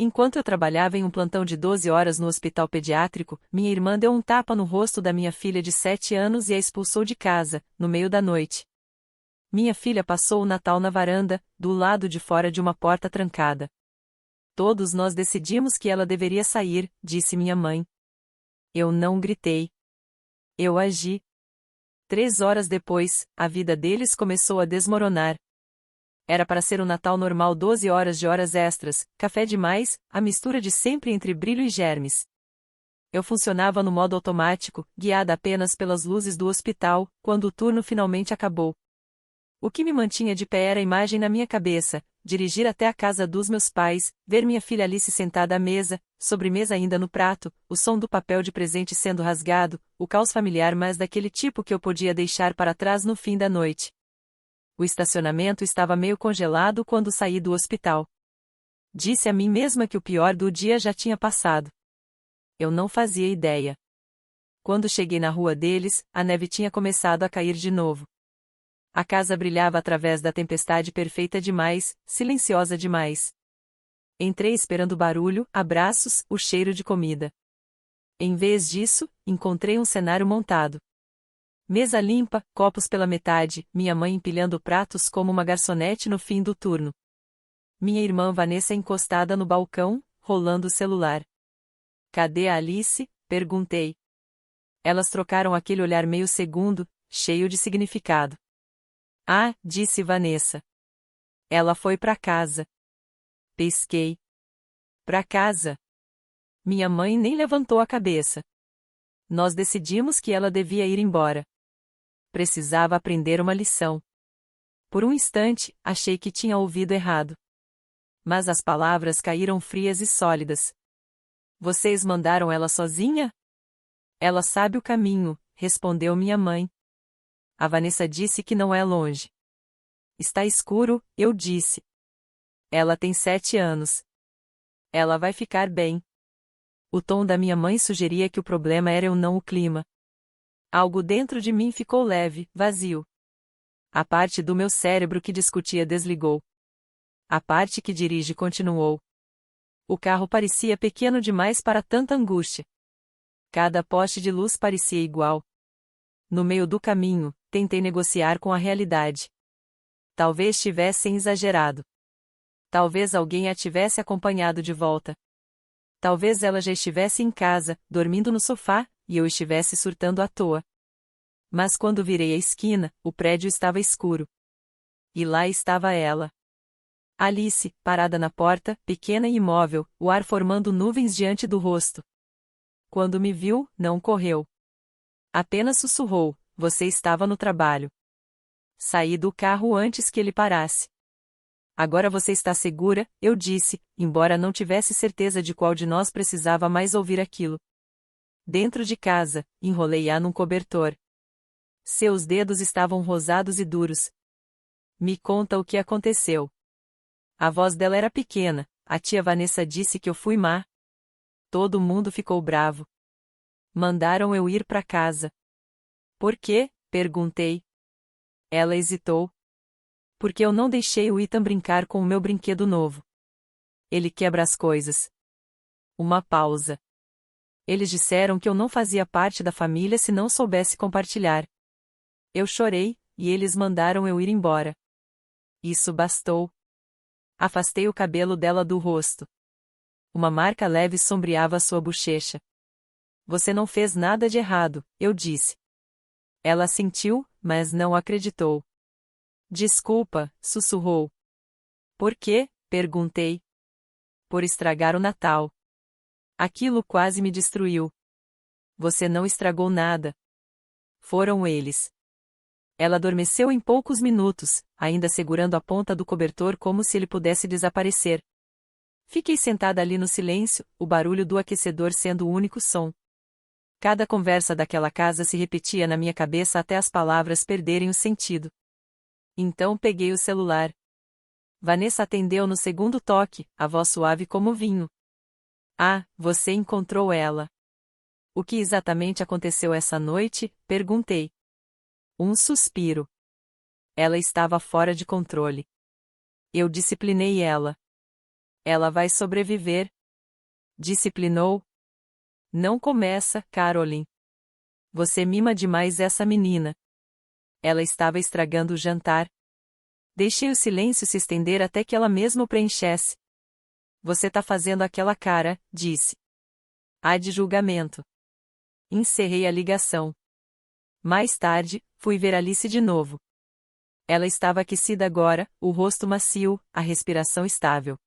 Enquanto eu trabalhava em um plantão de 12 horas no hospital pediátrico, minha irmã deu um tapa no rosto da minha filha de 7 anos e a expulsou de casa, no meio da noite. Minha filha passou o Natal na varanda, do lado de fora de uma porta trancada. Todos nós decidimos que ela deveria sair, disse minha mãe. Eu não gritei. Eu agi. 3 horas depois, a vida deles começou a desmoronar. Era para ser um Natal normal 12 horas de horas extras, café demais, a mistura de sempre entre brilho e germes. Eu funcionava no modo automático, guiada apenas pelas luzes do hospital, quando o turno finalmente acabou. O que me mantinha de pé era a imagem na minha cabeça, dirigir até a casa dos meus pais, ver minha filha Alice sentada à mesa, sobremesa ainda no prato, o som do papel de presente sendo rasgado, o caos familiar mas daquele tipo que eu podia deixar para trás no fim da noite. O estacionamento estava meio congelado quando saí do hospital. Disse a mim mesma que o pior do dia já tinha passado. Eu não fazia ideia. Quando cheguei na rua deles, a neve tinha começado a cair de novo. A casa brilhava através da tempestade perfeita demais, silenciosa demais. Entrei esperando barulho, abraços, o cheiro de comida. Em vez disso, encontrei um cenário montado. Mesa limpa, copos pela metade, minha mãe empilhando pratos como uma garçonete no fim do turno. Minha irmã Vanessa encostada no balcão, rolando o celular. Cadê a Alice? Perguntei. Elas trocaram aquele olhar meio segundo, cheio de significado. Ah, disse Vanessa. Ela foi pra casa. Pesquei. Pra casa. Minha mãe nem levantou a cabeça. Nós decidimos que ela devia ir embora. Precisava aprender uma lição. Por um instante, achei que tinha ouvido errado. Mas as palavras caíram frias e sólidas. Vocês mandaram ela sozinha? Ela sabe o caminho, respondeu minha mãe. A Vanessa disse que não é longe. Está escuro, eu disse. Ela tem 7 anos. Ela vai ficar bem. O tom da minha mãe sugeria que o problema era eu não o clima. Algo dentro de mim ficou leve, vazio. A parte do meu cérebro que discutia desligou. A parte que dirige continuou. O carro parecia pequeno demais para tanta angústia. Cada poste de luz parecia igual. No meio do caminho, tentei negociar com a realidade. Talvez tivessem exagerado. Talvez alguém a tivesse acompanhado de volta. Talvez ela já estivesse em casa, dormindo no sofá, e eu estivesse surtando à toa. Mas quando virei a esquina, o prédio estava escuro. E lá estava ela. Alice, parada na porta, pequena e imóvel, o ar formando nuvens diante do rosto. Quando me viu, não correu. Apenas sussurrou: você estava no trabalho. Saí do carro antes que ele parasse. Agora você está segura, eu disse, embora não tivesse certeza de qual de nós precisava mais ouvir aquilo. Dentro de casa, enrolei-a num cobertor. Seus dedos estavam rosados e duros. Me conta o que aconteceu. A voz dela era pequena, a tia Vanessa disse que eu fui má. Todo mundo ficou bravo. Mandaram eu ir para casa. Por quê? Perguntei. Ela hesitou. Porque eu não deixei o Ethan brincar com o meu brinquedo novo. Ele quebra as coisas. Uma pausa. Eles disseram que eu não fazia parte da família se não soubesse compartilhar. Eu chorei, e eles mandaram eu ir embora. Isso bastou. Afastei o cabelo dela do rosto. Uma marca leve sombreava sua bochecha. Você não fez nada de errado, eu disse. Ela assentiu, mas não acreditou. Desculpa, sussurrou. Por quê? Perguntei. Por estragar o Natal. Aquilo quase me destruiu. Você não estragou nada. Foram eles. Ela adormeceu em poucos minutos, ainda segurando a ponta do cobertor como se ele pudesse desaparecer. Fiquei sentada ali no silêncio, o barulho do aquecedor sendo o único som. Cada conversa daquela casa se repetia na minha cabeça até as palavras perderem o sentido. Então peguei o celular. Vanessa atendeu no segundo toque, a voz suave como vinho. Ah, você encontrou ela. O que exatamente aconteceu essa noite? Perguntei. Um suspiro. Ela estava fora de controle. Eu disciplinei ela. Ela vai sobreviver. Disciplinou. Não começa, Caroline. Você mima demais essa menina. Ela estava estragando o jantar. Deixei o silêncio se estender até que ela mesma o preenchesse. Você tá fazendo aquela cara, disse. Há de julgamento. Encerrei a ligação. Mais tarde, fui ver Alice de novo. Ela estava aquecida agora, o rosto macio, a respiração estável.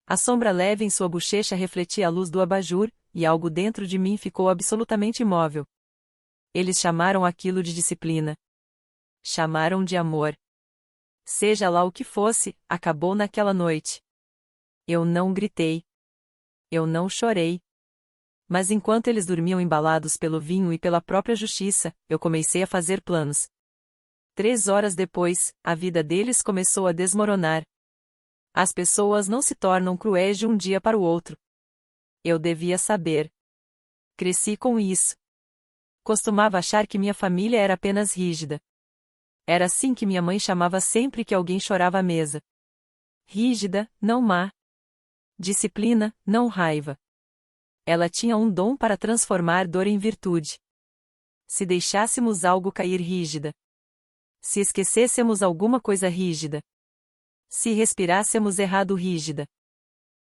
A sombra leve em sua bochecha refletia a luz do abajur, e algo dentro de mim ficou absolutamente imóvel. Eles chamaram aquilo de disciplina. Chamaram de amor. Seja lá o que fosse, acabou naquela noite. Eu não gritei. Eu não chorei. Mas enquanto eles dormiam embalados pelo vinho e pela própria justiça, eu comecei a fazer planos. 3 horas depois, a vida deles começou a desmoronar. As pessoas não se tornam cruéis de um dia para o outro. Eu devia saber. Cresci com isso. Costumava achar que minha família era apenas rígida. Era assim que minha mãe chamava sempre que alguém chorava à mesa. Rígida, não má. Disciplina, não raiva. Ela tinha um dom para transformar dor em virtude. Se deixássemos algo cair rígida. Se esquecêssemos alguma coisa rígida. Se respirássemos errado rígida.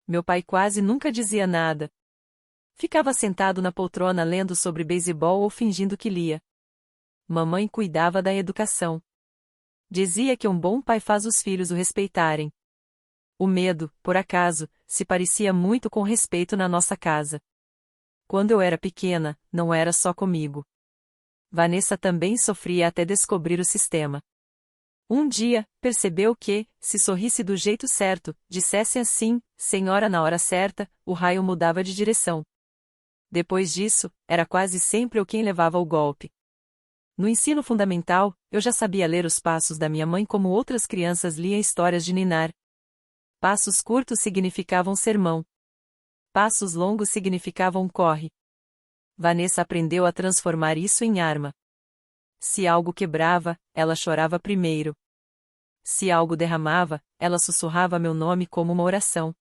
Meu pai quase nunca dizia nada. Ficava sentado na poltrona lendo sobre beisebol ou fingindo que lia. Mamãe cuidava da educação. Dizia que um bom pai faz os filhos o respeitarem. O medo, por acaso, se parecia muito com respeito na nossa casa. Quando eu era pequena, não era só comigo. Vanessa também sofria até descobrir o sistema. Um dia, percebeu que, se sorrisse do jeito certo, dissesse assim, senhora na hora certa, o raio mudava de direção. Depois disso, era quase sempre eu quem levava o golpe. No ensino fundamental, eu já sabia ler os passos da minha mãe como outras crianças liam histórias de ninar. Passos curtos significavam sermão. Passos longos significavam corre. Vanessa aprendeu a transformar isso em arma. Se algo quebrava, ela chorava primeiro. Se algo derramava, ela sussurrava meu nome como uma oração.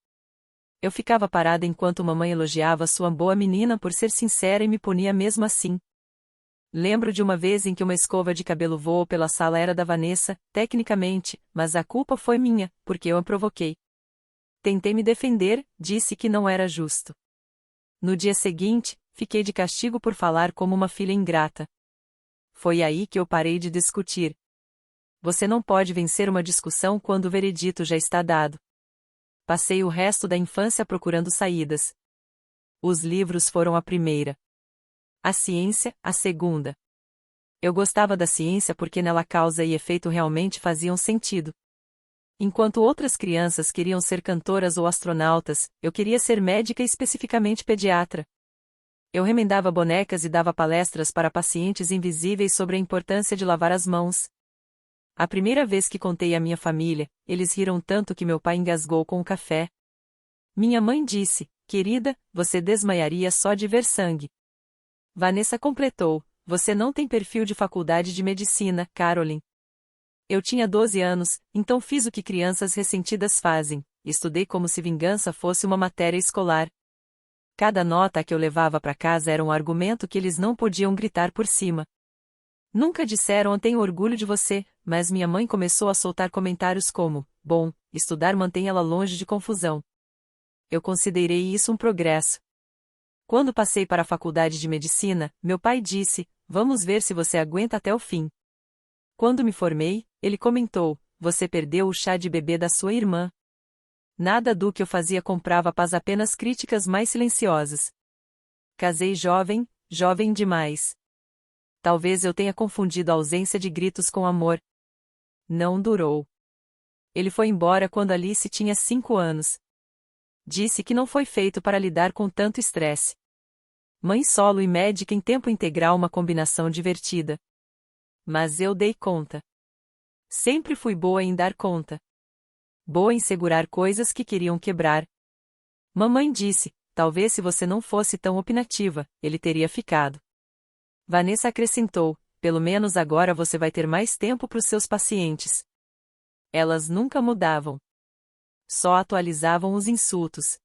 Eu ficava parada enquanto mamãe elogiava sua boa menina por ser sincera e me punia mesmo assim. Lembro de uma vez em que uma escova de cabelo voou pela sala era da Vanessa, tecnicamente, mas a culpa foi minha, porque eu a provoquei. Tentei me defender, disse que não era justo. No dia seguinte, fiquei de castigo por falar como uma filha ingrata. Foi aí que eu parei de discutir. Você não pode vencer uma discussão quando o veredito já está dado. Passei o resto da infância procurando saídas. Os livros foram a primeira. A ciência, a segunda. Eu gostava da ciência porque nela causa e efeito realmente faziam sentido. Enquanto outras crianças queriam ser cantoras ou astronautas, eu queria ser médica e especificamente pediatra. Eu remendava bonecas e dava palestras para pacientes invisíveis sobre a importância de lavar as mãos. A primeira vez que contei à minha família, eles riram tanto que meu pai engasgou com o café. Minha mãe disse, querida, você desmaiaria só de ver sangue. Vanessa completou, você não tem perfil de faculdade de medicina, Caroline. Eu tinha 12 anos, então fiz o que crianças ressentidas fazem, estudei como se vingança fosse uma matéria escolar. Cada nota que eu levava para casa era um argumento que eles não podiam gritar por cima. Nunca disseram eu tenho orgulho de você, mas minha mãe começou a soltar comentários como, bom, estudar mantém ela longe de confusão. Eu considerei isso um progresso. Quando passei para a faculdade de medicina, meu pai disse, vamos ver se você aguenta até o fim. Quando me formei, ele comentou, você perdeu o chá de bebê da sua irmã. Nada do que eu fazia comprava paz, apenas críticas mais silenciosas. Casei jovem, jovem demais. Talvez eu tenha confundido a ausência de gritos com amor. Não durou. Ele foi embora quando Alice tinha 5 anos. Disse que não foi feito para lidar com tanto estresse. Mãe solo e médica em tempo integral, uma combinação divertida. Mas eu dei conta. Sempre fui boa em dar conta. Boa em segurar coisas que queriam quebrar. Mamãe disse, talvez se você não fosse tão opinativa, ele teria ficado. Vanessa acrescentou, pelo menos agora você vai ter mais tempo para os seus pacientes. Elas nunca mudavam. Só atualizavam os insultos.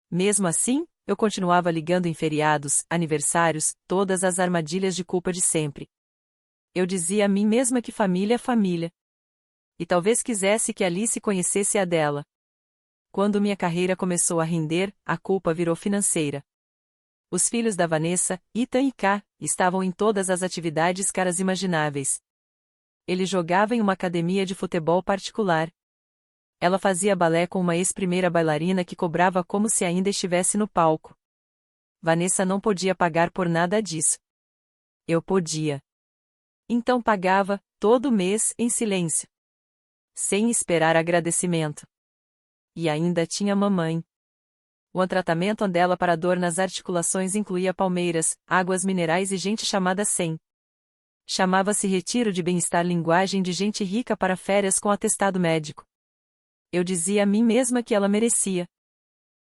Mesmo assim, eu continuava ligando em feriados, aniversários, todas as armadilhas de culpa de sempre. Eu dizia a mim mesma que família é família. E talvez quisesse que Alice conhecesse a dela. Quando minha carreira começou a render, a culpa virou financeira. Os filhos da Vanessa, Ethan e Ká, estavam em todas as atividades caras imagináveis. Ele jogava em uma academia de futebol particular. Ela fazia balé com uma ex-primeira bailarina que cobrava como se ainda estivesse no palco. Vanessa não podia pagar por nada disso. Eu podia. Então pagava, todo mês, em silêncio. Sem esperar agradecimento. E ainda tinha mamãe. O tratamento dela para dor nas articulações incluía palmeiras, águas minerais e gente chamada Sem. Chamava-se Retiro de Bem-Estar, linguagem de gente rica para férias com atestado médico. Eu dizia a mim mesma que ela merecia.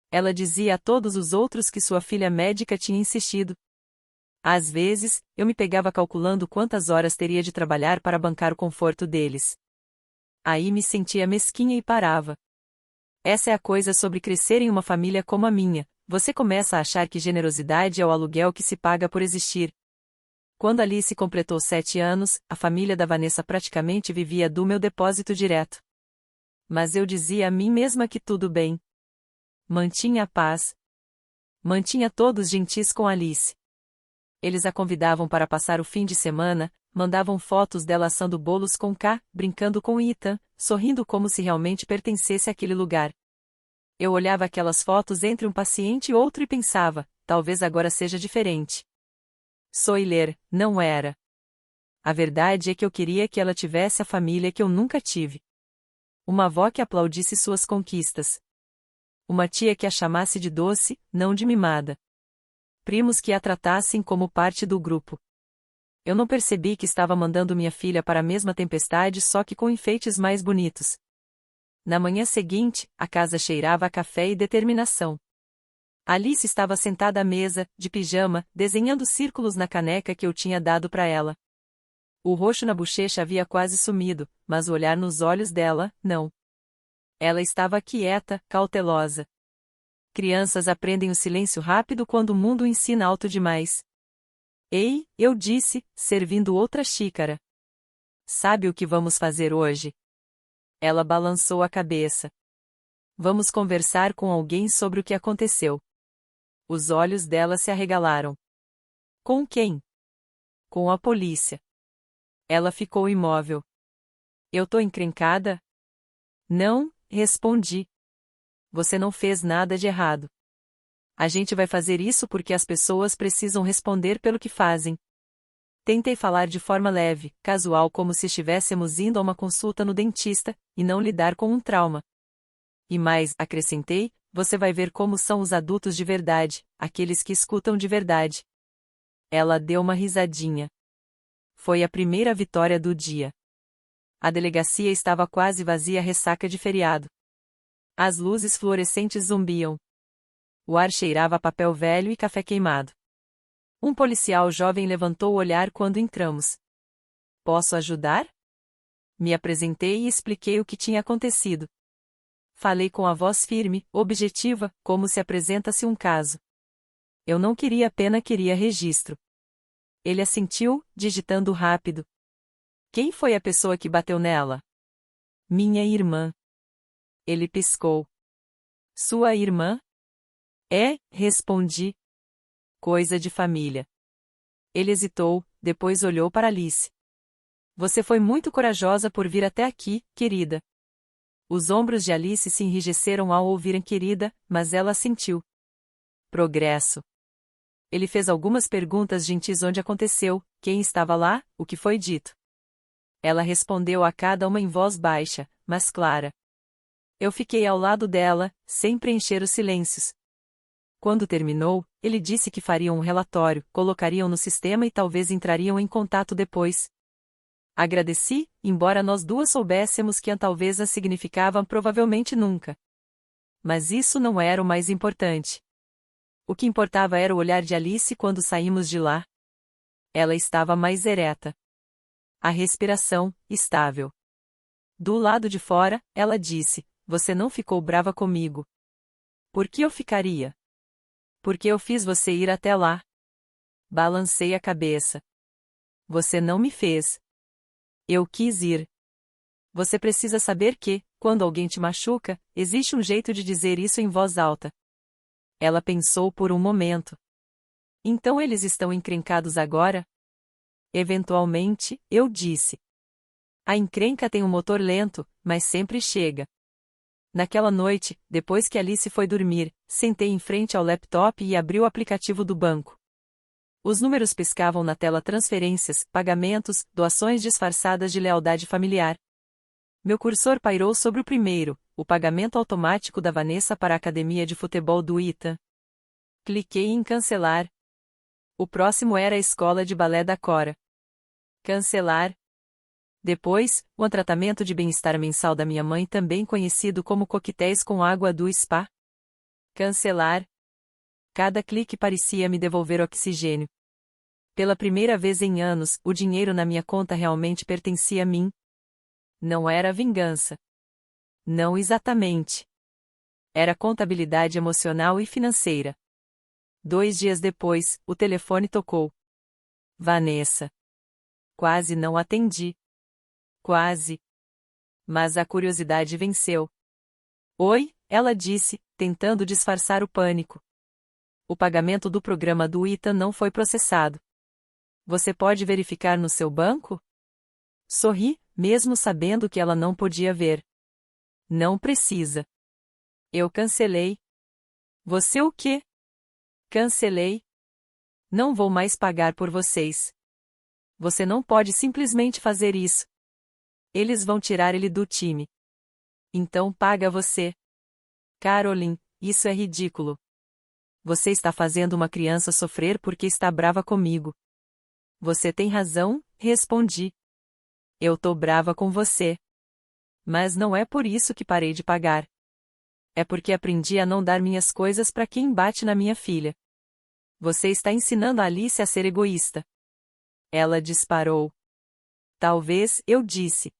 Ela dizia a todos os outros que sua filha médica tinha insistido. Às vezes, eu me pegava calculando quantas horas teria de trabalhar para bancar o conforto deles. Aí me sentia mesquinha e parava. Essa é a coisa sobre crescer em uma família como a minha, você começa a achar que generosidade é o aluguel que se paga por existir. Quando Alice completou 7 anos, a família da Vanessa praticamente vivia do meu depósito direto. Mas eu dizia a mim mesma que tudo bem. Mantinha a paz. Mantinha todos gentis com Alice. Eles a convidavam para passar o fim de semana, mandavam fotos dela assando bolos com Ká, brincando com Ethan, sorrindo como se realmente pertencesse àquele lugar. Eu olhava aquelas fotos entre um paciente e outro e pensava, talvez agora seja diferente. Soiler, não era. A verdade é que eu queria que ela tivesse a família que eu nunca tive. Uma avó que aplaudisse suas conquistas. Uma tia que a chamasse de doce, não de mimada. Primos que a tratassem como parte do grupo. Eu não percebi que estava mandando minha filha para a mesma tempestade, só que com enfeites mais bonitos. Na manhã seguinte, a casa cheirava a café e determinação. Alice estava sentada à mesa, de pijama, desenhando círculos na caneca que eu tinha dado para ela. O roxo na bochecha havia quase sumido, mas o olhar nos olhos dela, não. Ela estava quieta, cautelosa. Crianças aprendem o silêncio rápido quando o mundo ensina alto demais. Ei, eu disse, servindo outra xícara. Sabe o que vamos fazer hoje? Ela balançou a cabeça. Vamos conversar com alguém sobre o que aconteceu. Os olhos dela se arregalaram. Com quem? Com a polícia. Ela ficou imóvel. Eu tô encrencada? Não, respondi. Você não fez nada de errado. A gente vai fazer isso porque as pessoas precisam responder pelo que fazem. Tentei falar de forma leve, casual, como se estivéssemos indo a uma consulta no dentista, e não lidar com um trauma. E mais, acrescentei, você vai ver como são os adultos de verdade, aqueles que escutam de verdade. Ela deu uma risadinha. Foi a primeira vitória do dia. A delegacia estava quase vazia, ressaca de feriado. As luzes fluorescentes zumbiam. O ar cheirava a papel velho e café queimado. Um policial jovem levantou o olhar quando entramos. Posso ajudar? Me apresentei e expliquei o que tinha acontecido. Falei com a voz firme, objetiva, como se apresenta-se um caso. Eu não queria pena, queria registro. Ele assentiu, digitando rápido. Quem foi a pessoa que bateu nela? Minha irmã. Ele piscou. Sua irmã? É, respondi. Coisa de família. Ele hesitou, depois olhou para Alice. Você foi muito corajosa por vir até aqui, querida. Os ombros de Alice se enrijeceram ao ouvirem querida, mas ela assentiu. Progresso. Ele fez algumas perguntas gentis: onde aconteceu, quem estava lá, o que foi dito. Ela respondeu a cada uma em voz baixa, mas clara. Eu fiquei ao lado dela, sem preencher os silêncios. Quando terminou, ele disse que fariam um relatório, colocariam no sistema e talvez entrariam em contato depois. Agradeci, embora nós duas soubéssemos que talvez a significava provavelmente nunca. Mas isso não era o mais importante. O que importava era o olhar de Alice quando saímos de lá. Ela estava mais ereta. A respiração, estável. Do lado de fora, ela disse, você não ficou brava comigo. Por que eu ficaria? Porque eu fiz você ir até lá. Balancei a cabeça. Você não me fez. Eu quis ir. Você precisa saber que, quando alguém te machuca, existe um jeito de dizer isso em voz alta. Ela pensou por um momento. Então eles estão encrencados agora? Eventualmente, eu disse. A encrenca tem um motor lento, mas sempre chega. Naquela noite, depois que Alice foi dormir, sentei em frente ao laptop e abri o aplicativo do banco. Os números piscavam na tela: transferências, pagamentos, doações disfarçadas de lealdade familiar. Meu cursor pairou sobre o primeiro, o pagamento automático da Vanessa para a academia de futebol do Ita. Cliquei em cancelar. O próximo era a escola de balé da Cora. Cancelar. Depois, o tratamento de bem-estar mensal da minha mãe, também conhecido como coquetéis com água do spa. Cancelar. Cada clique parecia me devolver oxigênio. Pela primeira vez em anos, o dinheiro na minha conta realmente pertencia a mim. Não era vingança. Não exatamente. Era contabilidade emocional e financeira. 2 dias depois, o telefone tocou. Vanessa. Quase não atendi. Quase. Mas a curiosidade venceu. Oi, ela disse, tentando disfarçar o pânico. O pagamento do programa do Ita não foi processado. Você pode verificar no seu banco? Sorri, mesmo sabendo que ela não podia ver. Não precisa. Eu cancelei. Você o quê? Cancelei. Não vou mais pagar por vocês. Você não pode simplesmente fazer isso. Eles vão tirar ele do time. Então paga você. Caroline, isso é ridículo. Você está fazendo uma criança sofrer porque está brava comigo. Você tem razão, respondi. Eu tô brava com você. Mas não é por isso que parei de pagar. É porque aprendi a não dar minhas coisas para quem bate na minha filha. Você está ensinando a Alice a ser egoísta. Ela disparou. Talvez, eu disse.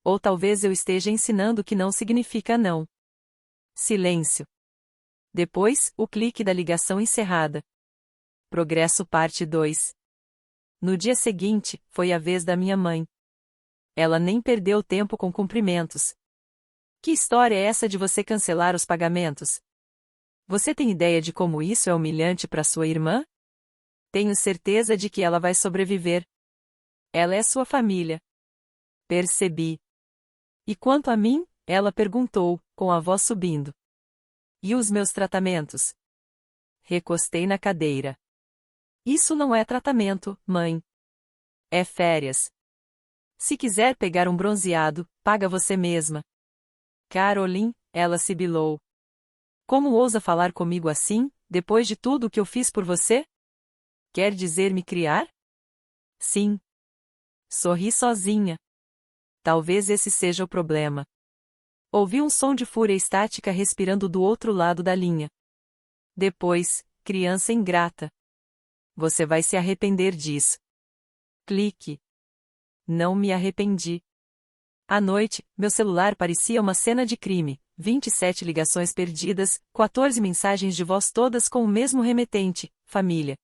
Ou talvez eu esteja ensinando que não significa não. Silêncio. Depois, o clique da ligação encerrada. Progresso parte 2. No dia seguinte, foi a vez da minha mãe. Ela nem perdeu tempo com cumprimentos. Que história é essa de você cancelar os pagamentos? Você tem ideia de como isso é humilhante para sua irmã? Tenho certeza de que ela vai sobreviver. Ela é sua família. Percebi. E quanto a mim? Ela perguntou, com a voz subindo. E os meus tratamentos? Recostei na cadeira. Isso não é tratamento, mãe. É férias. Se quiser pegar um bronzeado, paga você mesma. Caroline, ela sibilou. Como ousa falar comigo assim, depois de tudo o que eu fiz por você? Quer dizer me criar? Sim. Sorri sozinha. Talvez esse seja o problema. Ouvi um som de fúria estática respirando do outro lado da linha. Depois, criança ingrata. Você vai se arrepender disso. Clique. Não me arrependi. À noite, meu celular parecia uma cena de crime. 27 ligações perdidas, 14 mensagens de voz, todas com o mesmo remetente, família.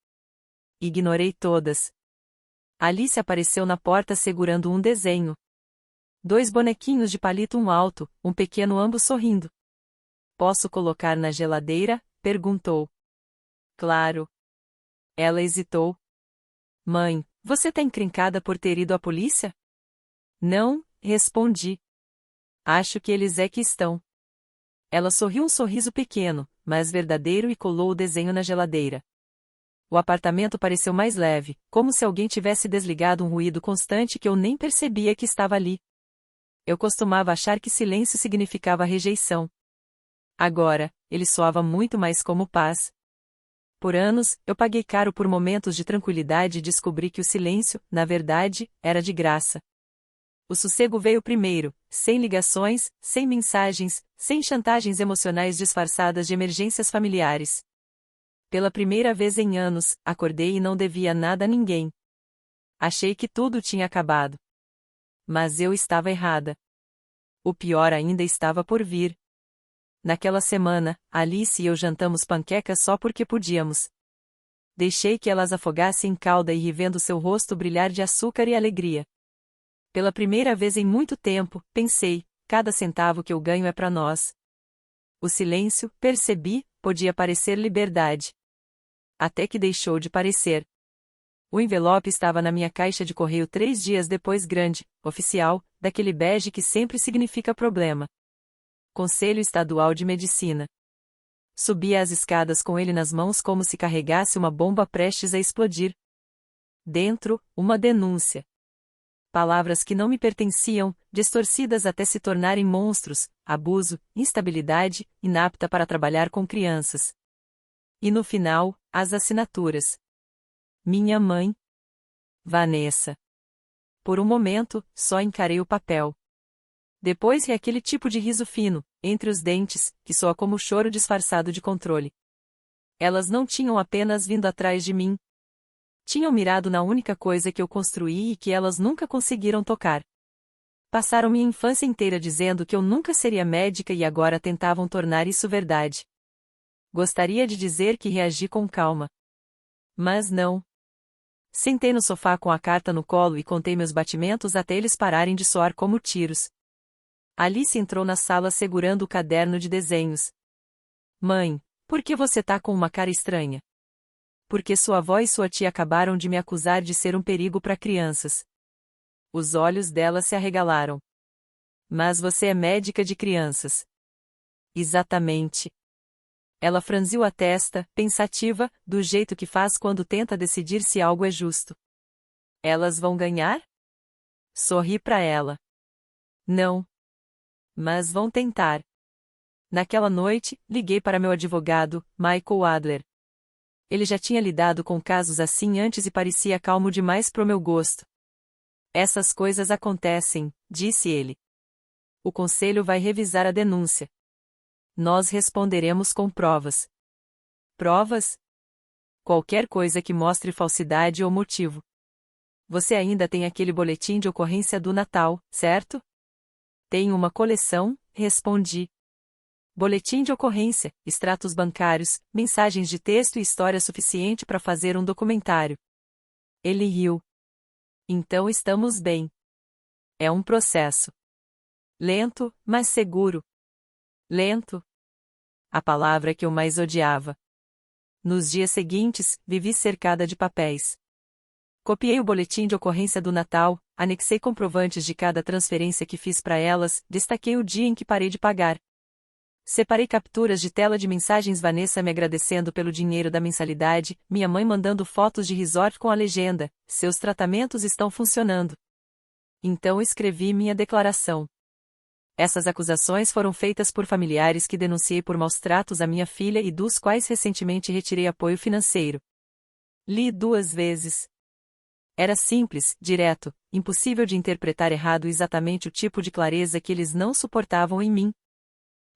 Ignorei todas. Alice apareceu na porta segurando um desenho. 2 bonequinhos de palito, um alto, um pequeno, ambos sorrindo. Posso colocar na geladeira? Perguntou. Claro. Ela hesitou. Mãe, você tá encrencada por ter ido à polícia? Não, respondi. Acho que eles é que estão. Ela sorriu um sorriso pequeno, mas verdadeiro, e colou o desenho na geladeira. O apartamento pareceu mais leve, como se alguém tivesse desligado um ruído constante que eu nem percebia que estava ali. Eu costumava achar que silêncio significava rejeição. Agora, ele soava muito mais como paz. Por anos, eu paguei caro por momentos de tranquilidade e descobri que o silêncio, na verdade, era de graça. O sossego veio primeiro, sem ligações, sem mensagens, sem chantagens emocionais disfarçadas de emergências familiares. Pela primeira vez em anos, acordei e não devia nada a ninguém. Achei que tudo tinha acabado. Mas eu estava errada. O pior ainda estava por vir. Naquela semana, Alice e eu jantamos panquecas só porque podíamos. Deixei que elas afogassem em calda e ri vendo seu rosto brilhar de açúcar e alegria. Pela primeira vez em muito tempo, pensei, cada centavo que eu ganho é para nós. O silêncio, percebi, podia parecer liberdade. Até que deixou de parecer. O envelope estava na minha caixa de correio 3 dias depois, grande, oficial, daquele bege que sempre significa problema. Conselho Estadual de Medicina. Subia as escadas com ele nas mãos como se carregasse uma bomba prestes a explodir. Dentro, uma denúncia. Palavras que não me pertenciam, distorcidas até se tornarem monstros, abuso, instabilidade, inapta para trabalhar com crianças. E no final, as assinaturas. Minha mãe. Vanessa. Por um momento, só encarei o papel. Depois ri aquele tipo de riso fino, entre os dentes, que soa como choro disfarçado de controle. Elas não tinham apenas vindo atrás de mim. Tinham mirado na única coisa que eu construí e que elas nunca conseguiram tocar. Passaram minha infância inteira dizendo que eu nunca seria médica e agora tentavam tornar isso verdade. Gostaria de dizer que reagi com calma. Mas não. Sentei no sofá com a carta no colo e contei meus batimentos até eles pararem de soar como tiros. Alice entrou na sala segurando o caderno de desenhos. Mãe, por que você tá com uma cara estranha? Porque sua avó e sua tia acabaram de me acusar de ser um perigo para crianças. Os olhos dela se arregalaram. Mas você é médica de crianças. Exatamente. Ela franziu a testa, pensativa, do jeito que faz quando tenta decidir se algo é justo. Elas vão ganhar? Sorri para ela. Não. Mas vão tentar. Naquela noite, liguei para meu advogado, Michael Adler. Ele já tinha lidado com casos assim antes e parecia calmo demais pro meu gosto. Essas coisas acontecem, disse ele. O conselho vai revisar a denúncia. Nós responderemos com provas. Provas? Qualquer coisa que mostre falsidade ou motivo. Você ainda tem aquele boletim de ocorrência do Natal, certo? Tenho uma coleção, respondi. Boletim de ocorrência, extratos bancários, mensagens de texto e história suficiente para fazer um documentário. Ele riu. Então estamos bem. É um processo. Lento, mas seguro. Lento. A palavra que eu mais odiava. Nos dias seguintes, vivi cercada de papéis. Copiei o boletim de ocorrência do Natal, anexei comprovantes de cada transferência que fiz para elas, destaquei o dia em que parei de pagar. Separei capturas de tela de mensagens: Vanessa me agradecendo pelo dinheiro da mensalidade, minha mãe mandando fotos de resort com a legenda: seus tratamentos estão funcionando. Então escrevi minha declaração. Essas acusações foram feitas por familiares que denunciei por maus tratos à minha filha e dos quais recentemente retirei apoio financeiro. Li 2 vezes. Era simples, direto, impossível de interpretar errado, exatamente o tipo de clareza que eles não suportavam em mim.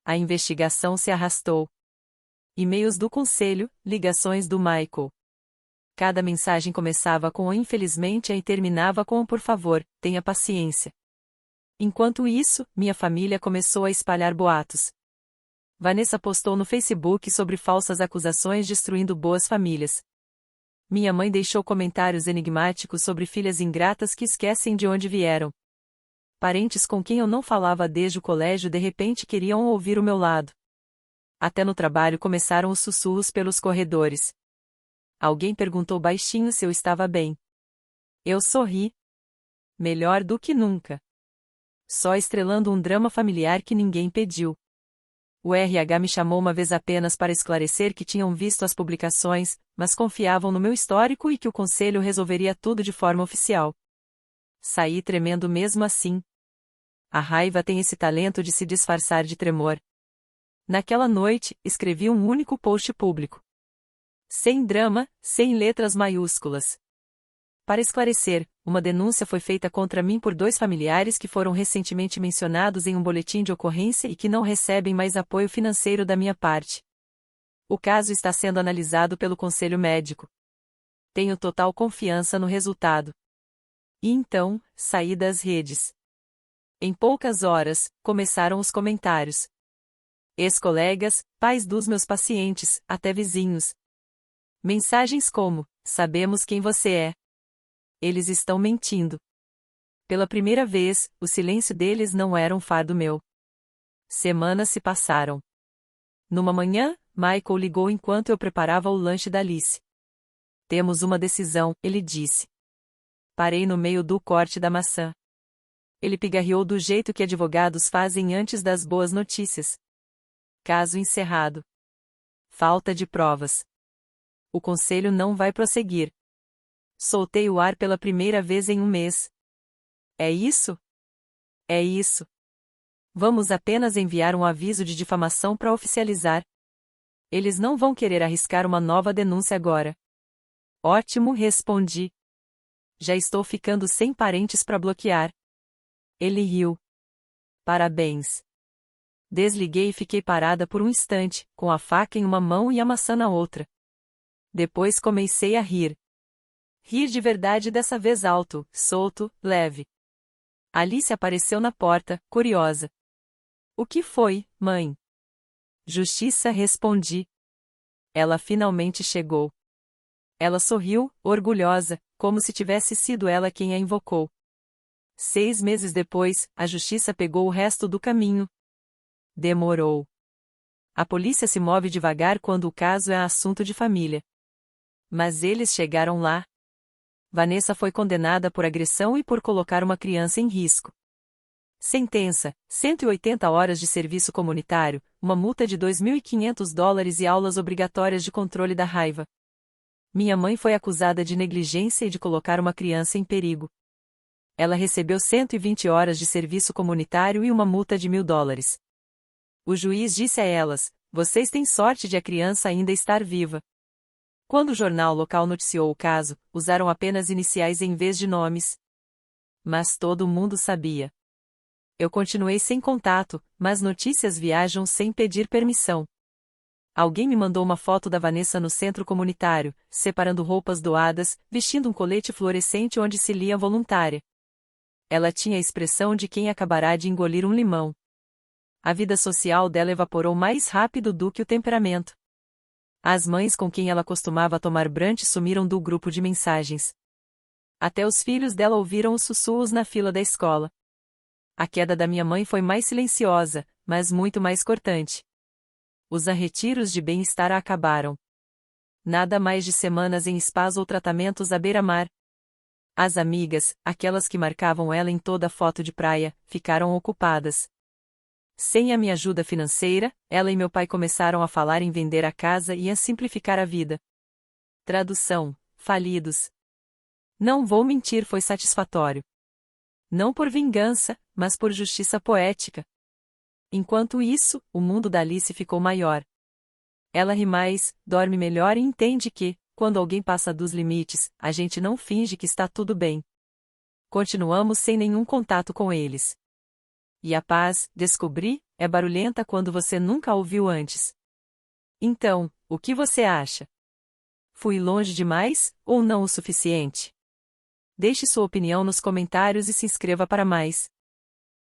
A investigação se arrastou. E-mails do conselho, ligações do Michael. Cada mensagem começava com o infelizmente e terminava com o por favor, tenha paciência. Enquanto isso, minha família começou a espalhar boatos. Vanessa postou no Facebook sobre falsas acusações destruindo boas famílias. Minha mãe deixou comentários enigmáticos sobre filhas ingratas que esquecem de onde vieram. Parentes com quem eu não falava desde o colégio de repente queriam ouvir o meu lado. Até no trabalho começaram os sussurros pelos corredores. Alguém perguntou baixinho se eu estava bem. Eu sorri. Melhor do que nunca. Só estrelando um drama familiar que ninguém pediu. O RH me chamou uma vez apenas para esclarecer que tinham visto as publicações, mas confiavam no meu histórico e que o conselho resolveria tudo de forma oficial. Saí tremendo mesmo assim. A raiva tem esse talento de se disfarçar de tremor. Naquela noite, escrevi um único post público. Sem drama, sem letras maiúsculas. Para esclarecer, uma denúncia foi feita contra mim por 2 familiares que foram recentemente mencionados em um boletim de ocorrência e que não recebem mais apoio financeiro da minha parte. O caso está sendo analisado pelo Conselho Médico. Tenho total confiança no resultado. E então, saí das redes. Em poucas horas, começaram os comentários. Ex-colegas, pais dos meus pacientes, até vizinhos. Mensagens como: sabemos quem você é. Eles estão mentindo. Pela primeira vez, o silêncio deles não era um fardo meu. Semanas se passaram. Numa manhã, Michael ligou enquanto eu preparava o lanche da Alice. Temos uma decisão, ele disse. Parei no meio do corte da maçã. Ele pigarreou do jeito que advogados fazem antes das boas notícias. Caso encerrado. Falta de provas. O conselho não vai prosseguir. Soltei o ar pela primeira vez em um mês. É isso? É isso. Vamos apenas enviar um aviso de difamação para oficializar. Eles não vão querer arriscar uma nova denúncia agora. Ótimo, respondi. Já estou ficando sem parentes para bloquear. Ele riu. Parabéns. Desliguei e fiquei parada por um instante, com a faca em uma mão e a maçã na outra. Depois comecei a rir. Rir de verdade, dessa vez alto, solto, leve. Alice apareceu na porta, curiosa. O que foi, mãe? Justiça, respondi. Ela finalmente chegou. Ela sorriu, orgulhosa, como se tivesse sido ela quem a invocou. 6 meses depois, a justiça pegou o resto do caminho. Demorou. A polícia se move devagar quando o caso é assunto de família. Mas eles chegaram lá. Vanessa foi condenada por agressão e por colocar uma criança em risco. Sentença: 180 horas de serviço comunitário, uma multa de $2.500 e aulas obrigatórias de controle da raiva. Minha mãe foi acusada de negligência e de colocar uma criança em perigo. Ela recebeu 120 horas de serviço comunitário e uma multa de $1.000. O juiz disse a elas: vocês têm sorte de a criança ainda estar viva. Quando o jornal local noticiou o caso, usaram apenas iniciais em vez de nomes. Mas todo mundo sabia. Eu continuei sem contato, mas notícias viajam sem pedir permissão. Alguém me mandou uma foto da Vanessa no centro comunitário, separando roupas doadas, vestindo um colete fluorescente onde se lia voluntária. Ela tinha a expressão de quem acabará de engolir um limão. A vida social dela evaporou mais rápido do que o temperamento. As mães com quem ela costumava tomar brunch sumiram do grupo de mensagens. Até os filhos dela ouviram os sussurros na fila da escola. A queda da minha mãe foi mais silenciosa, mas muito mais cortante. Os retiros de bem-estar acabaram. Nada mais de semanas em spas ou tratamentos à beira-mar. As amigas, aquelas que marcavam ela em toda foto de praia, ficaram ocupadas. Sem a minha ajuda financeira, ela e meu pai começaram a falar em vender a casa e a simplificar a vida. Tradução: falidos. Não vou mentir, foi satisfatório. Não por vingança, mas por justiça poética. Enquanto isso, o mundo da Alice ficou maior. Ela ri mais, dorme melhor e entende que, quando alguém passa dos limites, a gente não finge que está tudo bem. Continuamos sem nenhum contato com eles. E a paz, descobri, é barulhenta quando você nunca a ouviu antes. Então, o que você acha? Fui longe demais, ou não o suficiente? Deixe sua opinião nos comentários e se inscreva para mais.